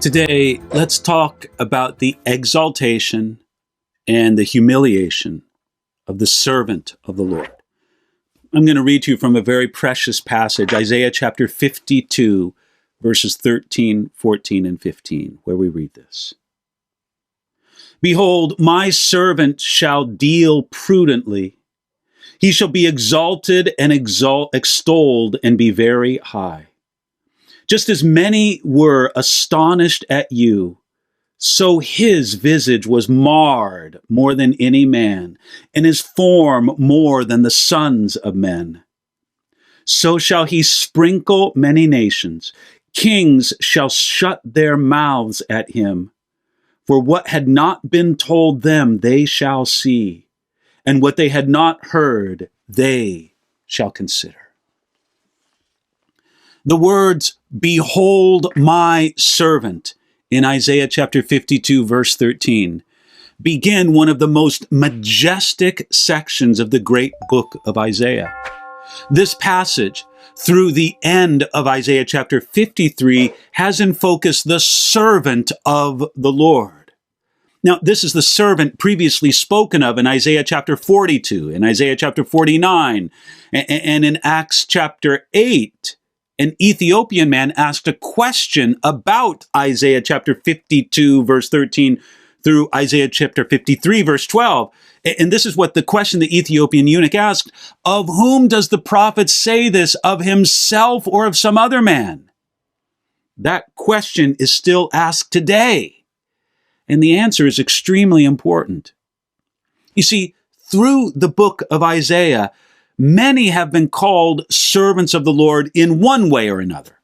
Today, let's talk about the exaltation and the humiliation of the servant of the Lord. I'm going to read to you from a very precious passage, Isaiah chapter 52, verses 13, 14, and 15, where we read this. Behold, my servant shall deal prudently. He shall be exalted and extolled and be very high. Just as many were astonished at you, so his visage was marred more than any man, and his form more than the sons of men. So shall he sprinkle many nations. Kings shall shut their mouths at him. For what had not been told them they shall see, and what they had not heard they shall consider. The words, "Behold my servant," in Isaiah chapter 52, verse 13, begin one of the most majestic sections of the great book of Isaiah. This passage, through the end of Isaiah chapter 53, has in focus the servant of the Lord. Now, this is the servant previously spoken of in Isaiah chapter 42, in Isaiah chapter 49, and in Acts chapter 8. An Ethiopian man asked a question about Isaiah chapter 52, verse 13, through Isaiah chapter 53, verse 12. And this is what the question the Ethiopian eunuch asked: of whom does the prophet say this, of himself or of some other man? That question is still asked today, and the answer is extremely important. You see, through the book of Isaiah, many have been called servants of the Lord in one way or another.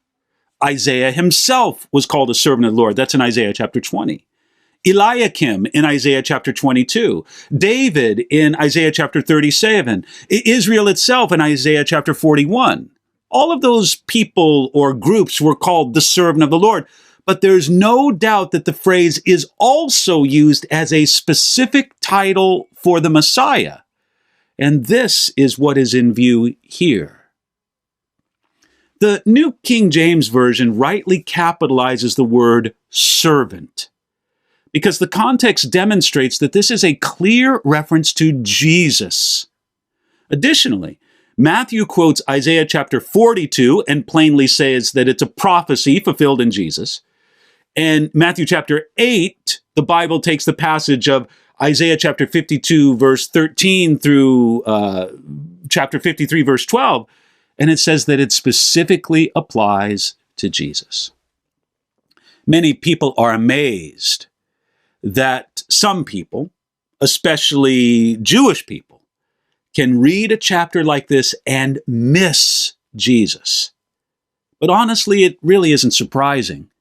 Isaiah himself was called a servant of the Lord. That's in Isaiah chapter 20. Eliakim in Isaiah chapter 22. David in Isaiah chapter 37. Israel itself in Isaiah chapter 41. All of those people or groups were called the servant of the Lord. But there's no doubt that the phrase is also used as a specific title for the Messiah. And this is what is in view here. The New King James Version rightly capitalizes the word servant, because the context demonstrates that this is a clear reference to Jesus. Additionally, Matthew quotes Isaiah chapter 42 and plainly says that it's a prophecy fulfilled in Jesus. And Matthew chapter 8, the Bible takes the passage of Isaiah chapter 52, verse 13 through chapter 53, verse 12, and it says that it specifically applies to Jesus. Many people are amazed that some people, especially Jewish people, can read a chapter like this and miss Jesus. But honestly, it really isn't surprising.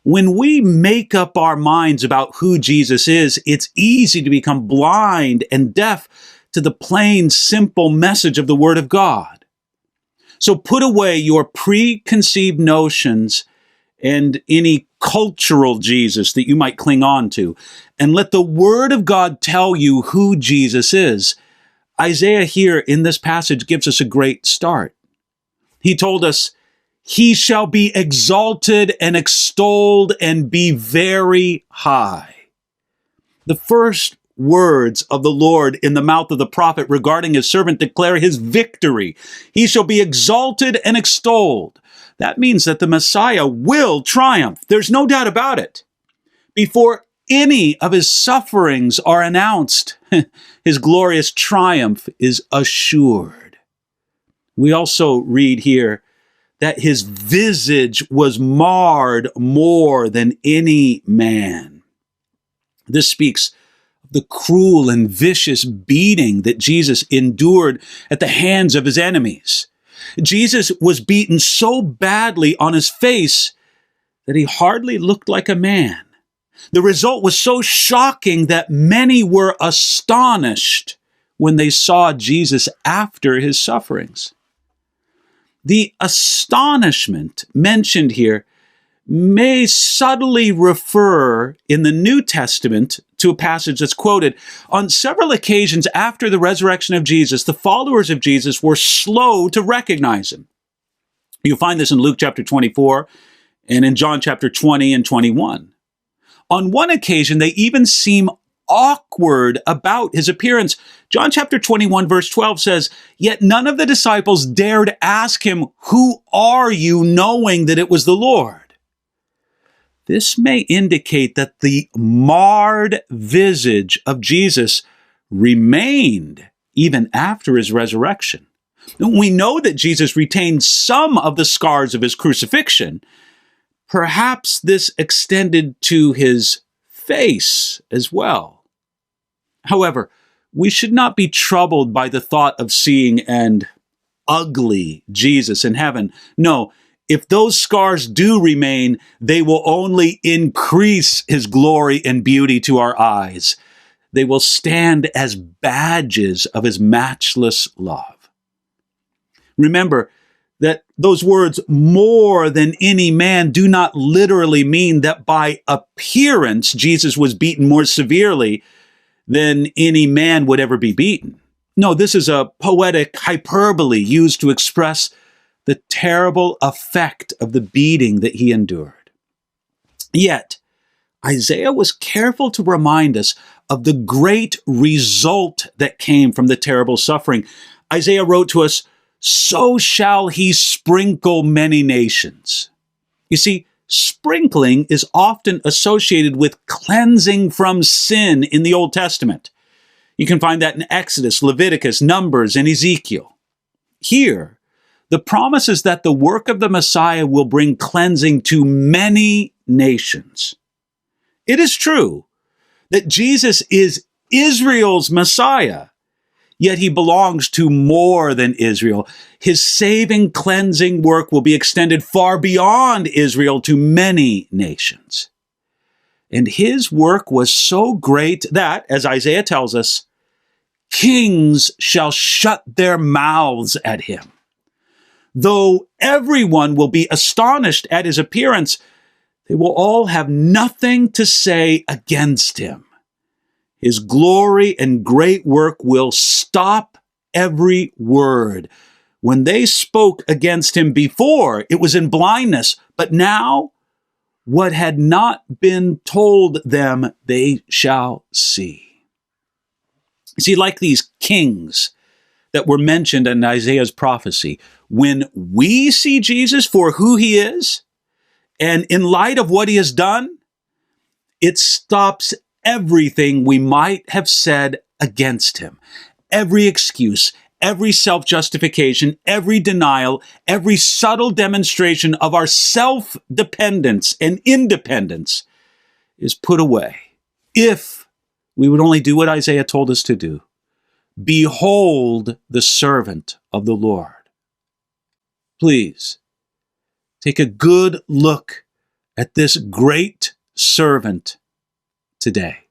When we make up our minds about who Jesus is, it's easy to become blind and deaf to the plain, simple message of the Word of God. So put away your preconceived notions and any cultural Jesus that you might cling on to, and let the Word of God tell you who Jesus is. Isaiah here in this passage gives us a great start. He told us, "He shall be exalted and extolled and be very high." The first words of the Lord in the mouth of the prophet regarding his servant declare his victory. He shall be exalted and extolled. That means that the Messiah will triumph. There's no doubt about it. Before any of his sufferings are announced, his glorious triumph is assured. We also read here that his visage was marred more than any man. This speaks of the cruel and vicious beating that Jesus endured at the hands of his enemies. Jesus was beaten so badly on his face that he hardly looked like a man. The result was so shocking that many were astonished when they saw Jesus after his sufferings. The astonishment mentioned here may subtly refer in the New Testament to a passage that's quoted. On several occasions after the resurrection of Jesus, the followers of Jesus were slow to recognize him. You find this in Luke chapter 24 and in John chapter 20 and 21. On one occasion, they even seem awkward about his appearance. John chapter 21 verse 12 says, "Yet none of the disciples dared ask him, 'Who are you?' knowing that it was the Lord." This may indicate that the marred visage of Jesus remained even after his resurrection. We know that Jesus retained some of the scars of his crucifixion. Perhaps this extended to his face as well. However, we should not be troubled by the thought of seeing an ugly Jesus in heaven. No, if those scars do remain, they will only increase his glory and beauty to our eyes. They will stand as badges of his matchless love. Remember that those words, "more than any man," do not literally mean that by appearance Jesus was beaten more severely than any man would ever be beaten. No, this is a poetic hyperbole used to express the terrible effect of the beating that he endured. Yet, Isaiah was careful to remind us of the great result that came from the terrible suffering. Isaiah wrote to us, "So shall he sprinkle many nations." You see, sprinkling is often associated with cleansing from sin in the Old Testament. You can find that in Exodus, Leviticus, Numbers, and Ezekiel. Here, the promise is that the work of the Messiah will bring cleansing to many nations. It is true that Jesus is Israel's Messiah, yet he belongs to more than Israel. His saving, cleansing work will be extended far beyond Israel to many nations. And his work was so great that, as Isaiah tells us, kings shall shut their mouths at him. Though everyone will be astonished at his appearance, they will all have nothing to say against him. His glory and great work will stop every word. When they spoke against him before, it was in blindness, but now what had not been told them, they shall see. See, like these kings that were mentioned in Isaiah's prophecy, when we see Jesus for who he is, and in light of what he has done, it stops everything we might have said against him. Every excuse, every self-justification, every denial, every subtle demonstration of our self-dependence and independence is put away. If we would only do what Isaiah told us to do. Behold the servant of the Lord. Please, take a good look at this great servant today.